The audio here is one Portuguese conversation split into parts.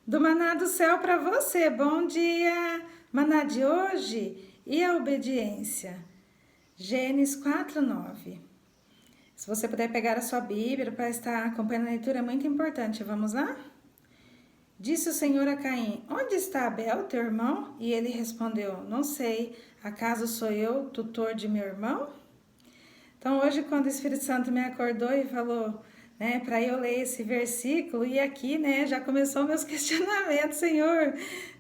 Do maná do céu para você. Bom dia! Maná de hoje e a obediência. Gênesis 4:9. Se você puder pegar a sua Bíblia para estar acompanhando a leitura, é muito importante. Vamos lá? Disse o Senhor a Caim: Onde está Abel, teu irmão? E ele respondeu: Não sei. Acaso sou eu tutor de meu irmão? Então, hoje, quando o Espírito Santo me acordou e falou, né, para eu ler esse versículo, e aqui, né, já começou meus questionamentos, Senhor,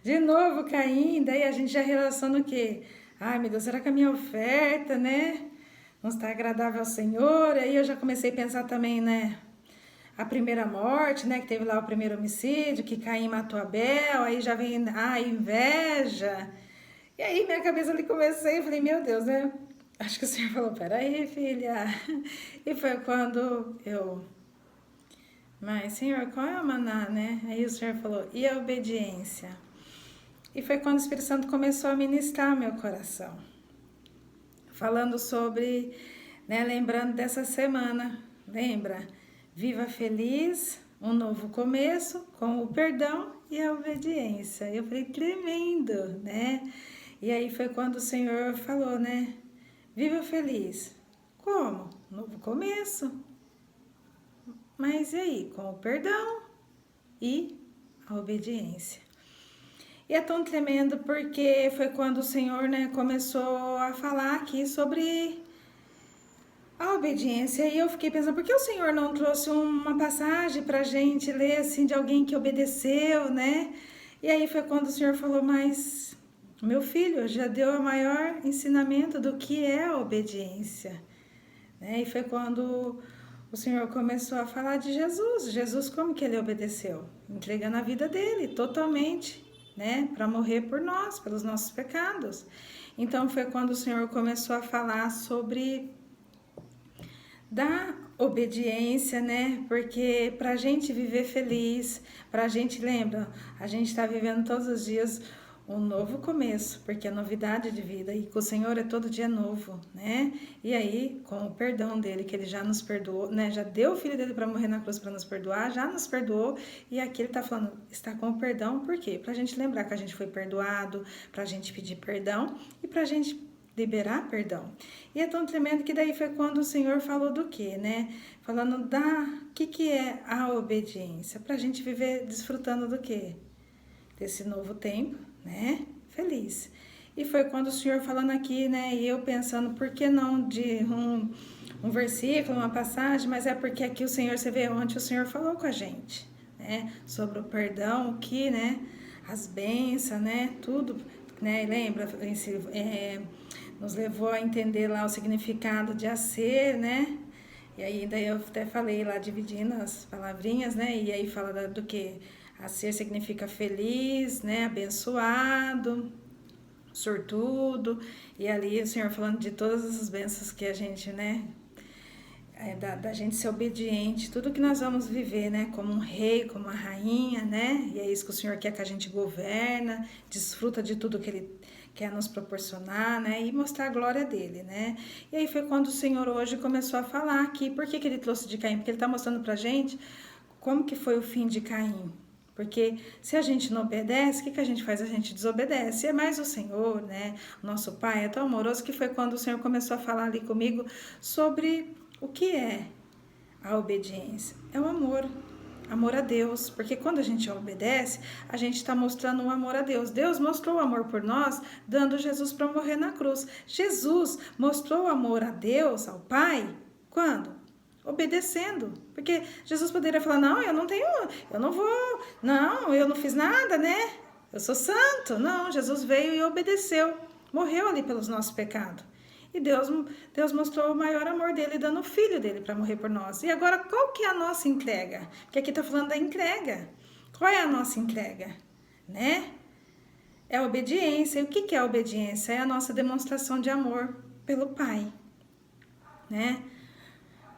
de novo, Caim, daí a gente já relaciona o quê? Ai, meu Deus, será que a minha oferta, né, não está agradável ao Senhor? Aí eu já comecei a pensar também, né, a primeira morte, né, que teve lá o primeiro homicídio, que Caim matou Abel, aí já vem a inveja. E aí minha cabeça ali comecei, eu falei, meu Deus, né? Acho que o Senhor falou, peraí, filha. E foi quando mas Senhor, qual é o maná, né? Aí o Senhor falou, e a obediência? E foi quando o Espírito Santo começou a ministrar meu coração. Falando sobre, né, lembrando dessa semana, lembra? Viva feliz, um novo começo, com o perdão e a obediência. Eu falei, tremendo, né? E aí foi quando o Senhor falou, né? Viva feliz. Como? Novo começo. Mas e aí? Com o perdão e a obediência. E é tão tremendo porque foi quando o Senhor, né, começou a falar aqui sobre a obediência. E eu fiquei pensando, por que o Senhor não trouxe uma passagem pra gente ler assim de alguém que obedeceu, né? E aí foi quando o Senhor falou, mas meu filho já deu o maior ensinamento do que é a obediência. Né? E foi quando o Senhor começou a falar de Jesus. Jesus, como que ele obedeceu? Entregando a vida dele totalmente, né? Para morrer por nós, pelos nossos pecados. Então foi quando o Senhor começou a falar sobre da obediência, né? Porque para a gente viver feliz, para a gente, lembra, a gente está vivendo todos os dias um novo começo, porque é novidade de vida e com o Senhor é todo dia novo, né? E aí, com o perdão dele, que ele já nos perdoou, né? Já deu o filho dele para morrer na cruz para nos perdoar, já nos perdoou, e aqui ele tá falando, está com o perdão, por quê? Pra gente lembrar que a gente foi perdoado, pra gente pedir perdão e pra gente liberar perdão. E é tão tremendo que daí foi quando o Senhor falou do quê, né? Falando que é a obediência, pra gente viver desfrutando do quê? Desse novo tempo, né? Feliz. E foi quando o Senhor falando aqui, né? E eu pensando, por que não de um versículo, uma passagem, mas é porque aqui o Senhor, você vê onde o Senhor falou com a gente, né? Sobre o perdão, o que, né? As bênçãos, né? Tudo, né? Lembra, nos levou a entender lá o significado de a ser, né? E aí daí eu até falei lá, dividindo as palavrinhas, né? E aí fala do que? A ser significa feliz, né? Abençoado, sortudo. E ali o Senhor falando de todas essas bênçãos que a gente, né? Da gente ser obediente, tudo que nós vamos viver, né? Como um rei, como uma rainha, né? E é isso que o Senhor quer que a gente governa, desfruta de tudo que Ele quer nos proporcionar, né? E mostrar a glória dele, né? E aí foi quando o Senhor hoje começou a falar aqui, por que Ele trouxe de Caim? Porque Ele está mostrando pra gente como que foi o fim de Caim. Porque se a gente não obedece, o que a gente faz? A gente desobedece. É mais o Senhor, né? Nosso Pai é tão amoroso que foi quando o Senhor começou a falar ali comigo sobre o que é a obediência. É o amor. Amor a Deus. Porque quando a gente obedece, a gente está mostrando um amor a Deus. Deus mostrou o amor por nós, dando Jesus para morrer na cruz. Jesus mostrou o amor a Deus, ao Pai, quando? Obedecendo, porque Jesus poderia falar, não, eu não vou, não, eu não fiz nada, né, eu sou santo. Não, Jesus veio e obedeceu, morreu ali pelos nossos pecados, e Deus mostrou o maior amor dele, dando o filho dele para morrer por nós. E agora, qual que é a nossa entrega? Porque aqui está falando da entrega. Qual é a nossa entrega, né? É a obediência. E o que é a obediência? É a nossa demonstração de amor pelo Pai, né?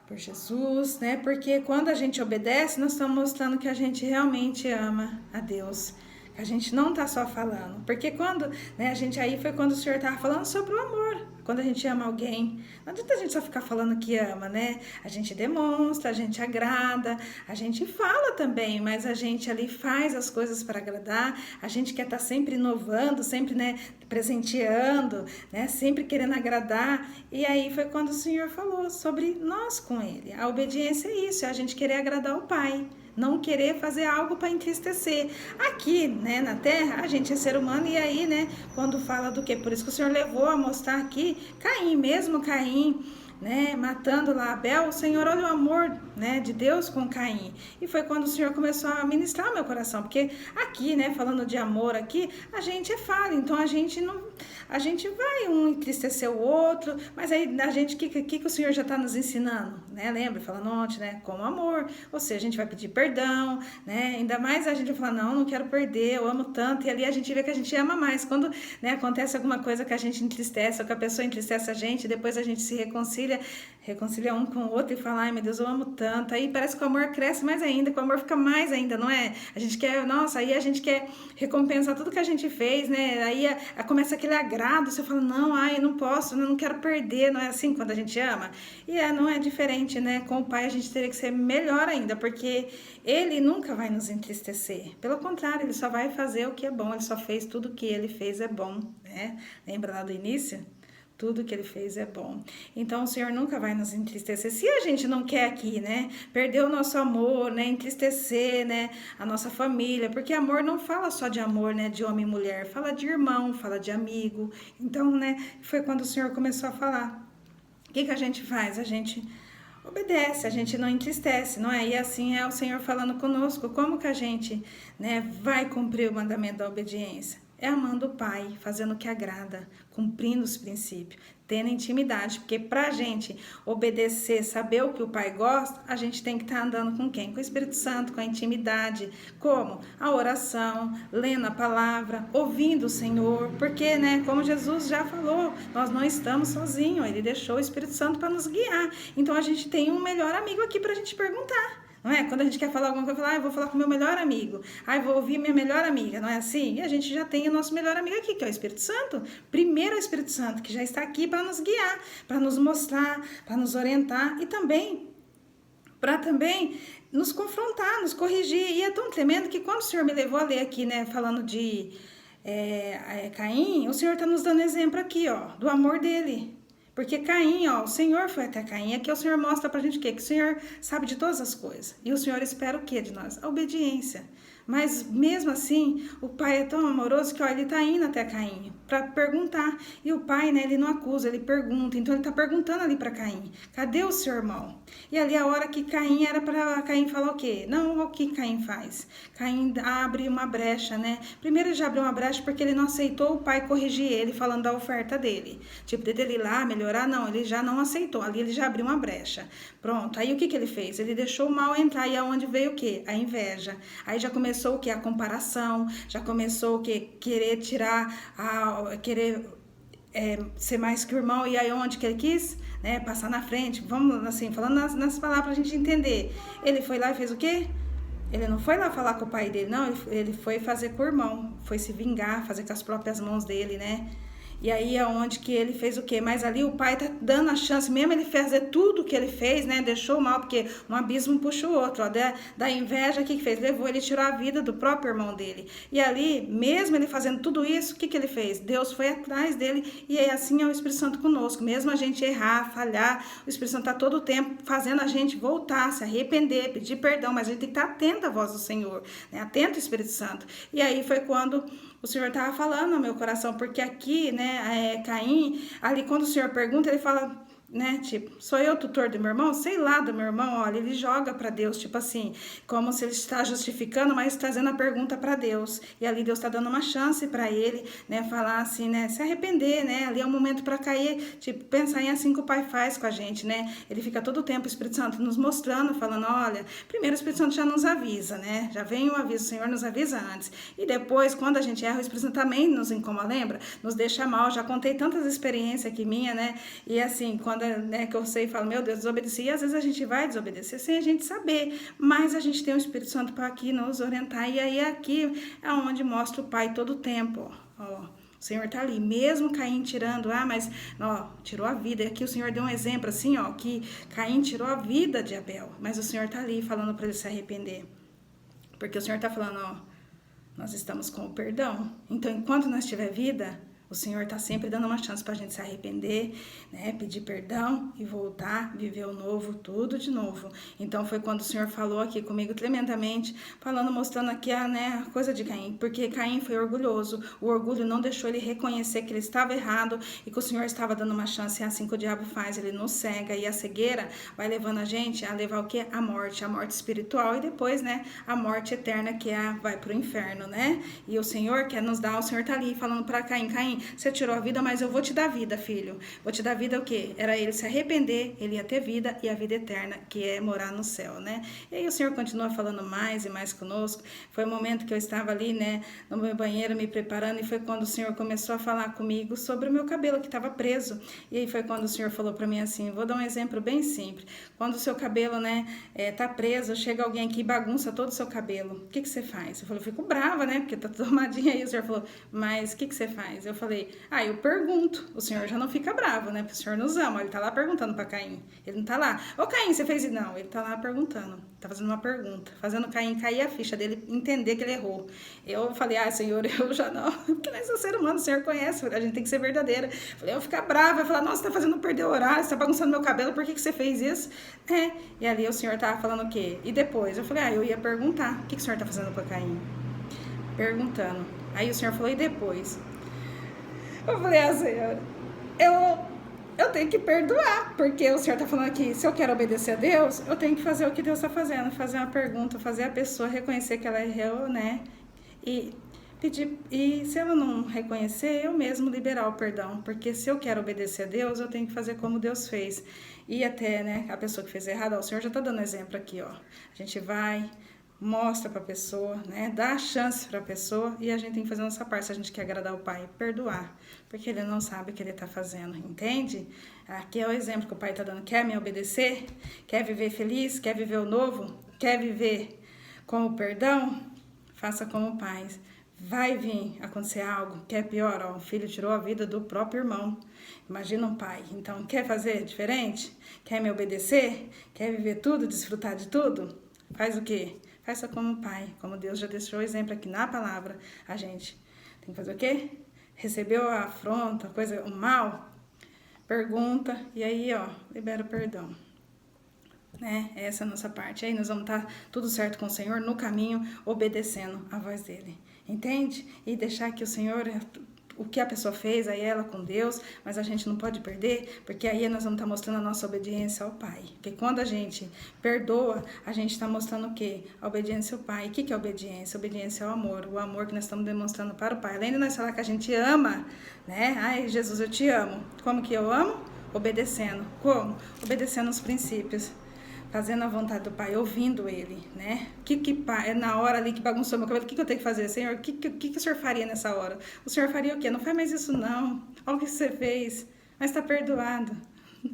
Por Jesus, né? Porque quando a gente obedece, nós estamos mostrando que a gente realmente ama a Deus, A gente não tá só falando, porque quando, né, a gente aí foi quando o Senhor tava falando sobre o amor, quando a gente ama alguém. Não adianta a gente só ficar falando que ama, né? A gente demonstra, a gente agrada, a gente fala também, mas a gente ali faz as coisas para agradar, a gente quer estar sempre inovando, sempre, né, presenteando, né, sempre querendo agradar. E aí foi quando o Senhor falou sobre nós com Ele. A obediência é isso, é a gente querer agradar o Pai. Não querer fazer algo para entristecer. Aqui, né, na Terra, a gente é ser humano e aí, né, quando fala do quê? Por isso que o Senhor levou a mostrar aqui Caim, mesmo Caim, né, matando lá Abel, o Senhor olha o amor, né, de Deus com Caim. E foi quando o Senhor começou a ministrar meu coração, porque aqui, né, falando de amor aqui, a gente é falho, então a gente vai um entristecer o outro, mas aí a gente, que o Senhor já está nos ensinando, né, lembra, falando ontem, né, com amor, ou seja, a gente vai pedir perdão, né, ainda mais a gente vai falar, não quero perder, eu amo tanto, e ali a gente vê que a gente ama mais, quando, né, acontece alguma coisa que a gente entristece, ou que a pessoa entristece a gente, depois a gente se reconcilia um com o outro e fala, ai meu Deus, eu amo tanto, aí parece que o amor cresce mais ainda, que o amor fica mais ainda, não é? A gente quer, nossa, aí a gente quer recompensar tudo que a gente fez, né? Aí começa aquele agrado, você fala, não, ai, eu não posso, eu não quero perder, não é assim quando a gente ama? E não é diferente, né? Com o Pai a gente teria que ser melhor ainda, porque Ele nunca vai nos entristecer, pelo contrário, Ele só vai fazer o que é bom, Ele só fez tudo o que Ele fez é bom, né? Lembra lá do início? Tudo que Ele fez é bom. Então, o Senhor nunca vai nos entristecer. Se a gente não quer aqui, né, perder o nosso amor, né, entristecer, né, a nossa família, porque amor não fala só de amor, né, de homem e mulher, fala de irmão, fala de amigo. Então, né, foi quando o Senhor começou a falar. O que a gente faz? A gente obedece, a gente não entristece, não é? E assim é o Senhor falando conosco. Como que a gente, né, vai cumprir o mandamento da obediência? É amando o Pai, fazendo o que agrada, cumprindo os princípios, tendo intimidade, porque pra gente obedecer, saber o que o Pai gosta, a gente tem que estar andando com quem? Com o Espírito Santo, com a intimidade. Como? A oração, lendo a palavra, ouvindo o Senhor, porque, né, como Jesus já falou, nós não estamos sozinhos, Ele deixou o Espírito Santo para nos guiar. Então a gente tem um melhor amigo aqui pra gente perguntar. Não é? Quando a gente quer falar alguma coisa, eu vou falar com o meu melhor amigo. Vou ouvir minha melhor amiga, não é assim? E a gente já tem o nosso melhor amigo aqui, que é o Espírito Santo. Primeiro é o Espírito Santo, que já está aqui para nos guiar, para nos mostrar, para nos orientar e também para nos confrontar, nos corrigir. E é tão tremendo que quando o Senhor me levou a ler aqui, né, falando de Caim, o Senhor está nos dando exemplo aqui, ó, do amor dele. Porque Caim, ó, o Senhor foi até Caim. Aqui o Senhor mostra pra gente o quê? Que o Senhor sabe de todas as coisas. E o Senhor espera o quê de nós? A obediência. Mas mesmo assim, o Pai é tão amoroso que, ó, ele tá indo até Caim para perguntar. E o Pai, né, ele não acusa, ele pergunta. Então ele tá perguntando ali para Caim, cadê o seu irmão? E ali a hora que Caim era para Caim falar o quê? Não, o que Caim faz? Caim abre uma brecha, né? Primeiro ele já abriu uma brecha porque ele não aceitou o Pai corrigir ele falando da oferta dele. Tipo, dele ir lá melhorar, não, ele já não aceitou. Ali ele já abriu uma brecha. Pronto, aí o que ele fez? Ele deixou o mal entrar e aonde veio o quê? A inveja. Aí já começou o quê? A comparação, já começou o quê? Querer tirar, querer ser mais que o irmão, e aí onde que ele quis? Né? Passar na frente, vamos assim, falando nas palavras pra gente entender. Ele foi lá e fez o quê? Ele não foi lá falar com o pai dele, não, ele foi fazer com o irmão, foi se vingar, fazer com as próprias mãos dele, né? E aí é onde que ele fez o quê? Mas ali o pai tá dando a chance, mesmo ele fazer tudo que ele fez, né? Deixou o mal, porque um abismo puxa o outro, ó. Da inveja, o que fez? Levou ele a tirar a vida do próprio irmão dele. E ali, mesmo ele fazendo tudo isso, o que ele fez? Deus foi atrás dele e assim é o Espírito Santo conosco. Mesmo a gente errar, falhar, o Espírito Santo tá todo o tempo fazendo a gente voltar, se arrepender, pedir perdão, mas a gente tem que estar atento à voz do Senhor, né? Atento ao Espírito Santo. E aí foi quando o Senhor estava falando ao meu coração, porque aqui, né, Caim, ali quando o Senhor pergunta, ele fala, né, tipo, sou eu o tutor do meu irmão? Sei lá do meu irmão, olha, ele joga para Deus, tipo assim, como se ele está justificando, mas trazendo a pergunta para Deus, e ali Deus está dando uma chance para ele, né, falar assim, né, se arrepender, né, ali é um momento para cair, tipo, pensar em assim que o Pai faz com a gente, né, ele fica todo o tempo, o Espírito Santo nos mostrando, falando, olha, primeiro o Espírito Santo já nos avisa, né, já vem o aviso, o Senhor nos avisa antes, e depois, quando a gente erra, o Espírito Santo também nos incomoda, lembra? Nos deixa mal, já contei tantas experiências aqui minha, né, e assim, quando quando, né, que eu sei e falo, meu Deus, desobedeci. E às vezes a gente vai desobedecer sem a gente saber, mas a gente tem o Espírito Santo para aqui nos orientar. E aí aqui é onde mostra o Pai todo o tempo, ó. O Senhor tá ali, mesmo Caim tirando, mas, ó, tirou a vida. E aqui o Senhor deu um exemplo assim, ó, que Caim tirou a vida de Abel, mas o Senhor tá ali falando para ele se arrepender. Porque o Senhor tá falando, ó, nós estamos com o perdão. Então, enquanto nós tiver vida, o Senhor está sempre dando uma chance para a gente se arrepender, né? Pedir perdão e voltar, viver o novo, tudo de novo. Então foi quando o Senhor falou aqui comigo tremendamente, falando, mostrando aqui a coisa de Caim, porque Caim foi orgulhoso. O orgulho não deixou ele reconhecer que ele estava errado e que o Senhor estava dando uma chance. É assim que o diabo faz, ele nos cega, e a cegueira vai levando a gente a levar o quê? A morte espiritual, e depois, né, a morte eterna, que vai para o inferno, né? E o Senhor quer nos dar, o Senhor está ali falando para Caim, Caim, você tirou a vida, mas eu vou te dar vida, filho. Vou te dar vida o quê? Era ele se arrepender, ele ia ter vida, e a vida eterna, que é morar no céu, né? E aí o Senhor continua falando mais e mais conosco. Foi o momento que eu estava ali, né, no meu banheiro, me preparando, e foi quando o Senhor começou a falar comigo sobre o meu cabelo, que estava preso. E aí foi quando o Senhor falou para mim assim, vou dar um exemplo bem simples. Quando o seu cabelo, né, tá preso, chega alguém aqui e bagunça todo o seu cabelo, o que você faz? Eu falei, eu fico brava, né, porque tá tudo arrumadinho. Aí o Senhor falou, mas o que você faz? Eu falei, eu pergunto. O Senhor já não fica bravo, né? Porque o Senhor nos ama. Ele tá lá perguntando pra Caim. Ele não tá lá, ô Caim, você fez isso? Não, ele tá lá perguntando. Tá fazendo uma pergunta. Fazendo Caim cair a ficha dele, entender que ele errou. Eu falei, Senhor, eu já não. Porque nós somos ser humano, o Senhor conhece. A gente tem que ser verdadeira. Falei, eu ficar brava. Eu falar, nossa, você tá fazendo perder o horário, você tá bagunçando meu cabelo, por que você fez isso? E ali o Senhor tava falando o quê? E depois? Eu falei, eu ia perguntar. O que o Senhor tá fazendo pra Caim? Perguntando. Aí o Senhor falou, e depois? Eu falei, Senhor, eu tenho que perdoar, porque o Senhor está falando aqui, se eu quero obedecer a Deus, eu tenho que fazer o que Deus está fazendo, fazer uma pergunta, fazer a pessoa reconhecer que ela errou, né? E pedir, e se ela não reconhecer, eu mesmo liberar o perdão, porque se eu quero obedecer a Deus, eu tenho que fazer como Deus fez. E até, né, a pessoa que fez errado, o Senhor já está dando exemplo aqui, ó. A gente vai, mostra para a pessoa, né? Dá a chance para a pessoa, e a gente tem que fazer a nossa parte se a gente quer agradar o Pai, perdoar, porque ele não sabe o que ele está fazendo, entende? Aqui é o exemplo que o Pai está dando. Quer me obedecer? Quer viver feliz? Quer viver o novo? Quer viver com o perdão? Faça como o Pai. Vai vir acontecer algo que é pior, o filho tirou a vida do próprio irmão. Imagina um pai. Então, quer fazer diferente? Quer me obedecer? Quer viver tudo, desfrutar de tudo? Faz o quê? Faça como o Pai, como Deus já deixou o exemplo aqui na palavra. A gente tem que fazer o quê? Recebeu a afronta, o mal, pergunta, e aí, libera o perdão. Né? Essa é a nossa parte. Aí nós vamos estar tudo certo com o Senhor, no caminho, obedecendo a voz dele. Entende? E deixar que o Senhor, o que a pessoa fez, aí ela com Deus, mas a gente não pode perder, porque aí nós vamos estar mostrando a nossa obediência ao Pai. Porque quando a gente perdoa, a gente está mostrando o quê? A obediência ao Pai. E o que é obediência? Obediência ao amor. O amor que nós estamos demonstrando para o Pai. Além de nós falar que a gente ama, né? Ai, Jesus, eu te amo. Como que eu amo? Obedecendo. Como? Obedecendo os princípios. Fazendo a vontade do Pai, ouvindo Ele, né? Pai, na hora ali que bagunçou meu cabelo, o que eu tenho que fazer, Senhor? O que o Senhor faria nessa hora? O Senhor faria o quê? Não faz mais isso, não. Olha o que você fez. Mas está perdoado.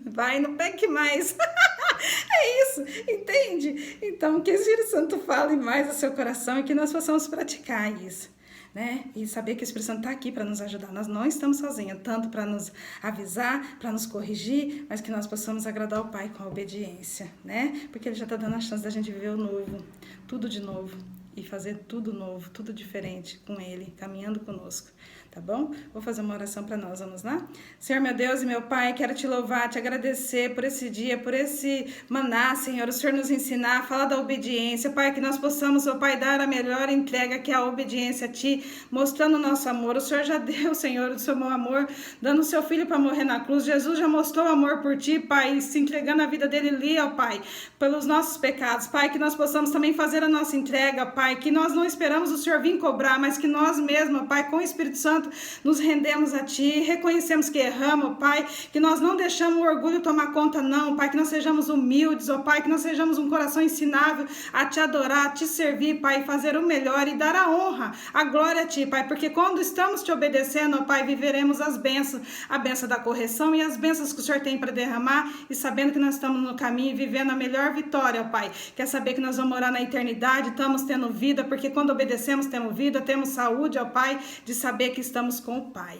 Vai, não peque mais. É isso, entende? Então, que o Espírito Santo fale mais ao seu coração e que nós possamos praticar isso. Né? E saber que o Espírito Santo está aqui para nos ajudar. Nós não estamos sozinhos, tanto para nos avisar, para nos corrigir, mas que nós possamos agradar o Pai com a obediência, né? Porque Ele já está dando a chance da gente viver o novo, tudo de novo, e fazer tudo novo, tudo diferente com Ele, caminhando conosco. Tá bom? Vou fazer uma oração para nós, vamos lá? Senhor, meu Deus e meu Pai, quero te louvar, te agradecer por esse dia, por esse maná, Senhor, o Senhor nos ensinar a falar da obediência, Pai, que nós possamos, ó Pai, dar a melhor entrega, que é a obediência a Ti, mostrando o nosso amor. O Senhor já deu, Senhor, o seu amor, dando o seu Filho para morrer na cruz. Jesus já mostrou o amor por Ti, Pai, se entregando a vida dele ali, ó Pai, pelos nossos pecados, Pai, que nós possamos também fazer a nossa entrega, Pai, Pai, que nós não esperamos o Senhor vir cobrar, mas que nós mesmos, ó Pai, com o Espírito Santo, nos rendemos a Ti, reconhecemos que erramos, ó Pai, que nós não deixamos o orgulho tomar conta, não, Pai, que nós sejamos humildes, ó Pai, que nós sejamos um coração ensinável a Te adorar, a Te servir, Pai, fazer o melhor e dar a honra, a glória a Ti, Pai, porque quando estamos Te obedecendo, ó Pai, viveremos as bênçãos, a bênção da correção e as bênçãos que o Senhor tem para derramar, e sabendo que nós estamos no caminho e vivendo a melhor vitória, ó Pai. Quer saber que nós vamos morar na eternidade, estamos tendo vida, porque quando obedecemos temos vida, temos saúde, ó Pai, de saber que estamos com o Pai.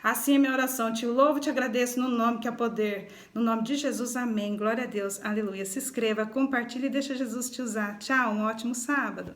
Assim é minha oração, Te louvo, Te agradeço no nome que é poder, no nome de Jesus, amém, glória a Deus, aleluia. Se inscreva, compartilhe e deixa Jesus te usar. Tchau, um ótimo sábado.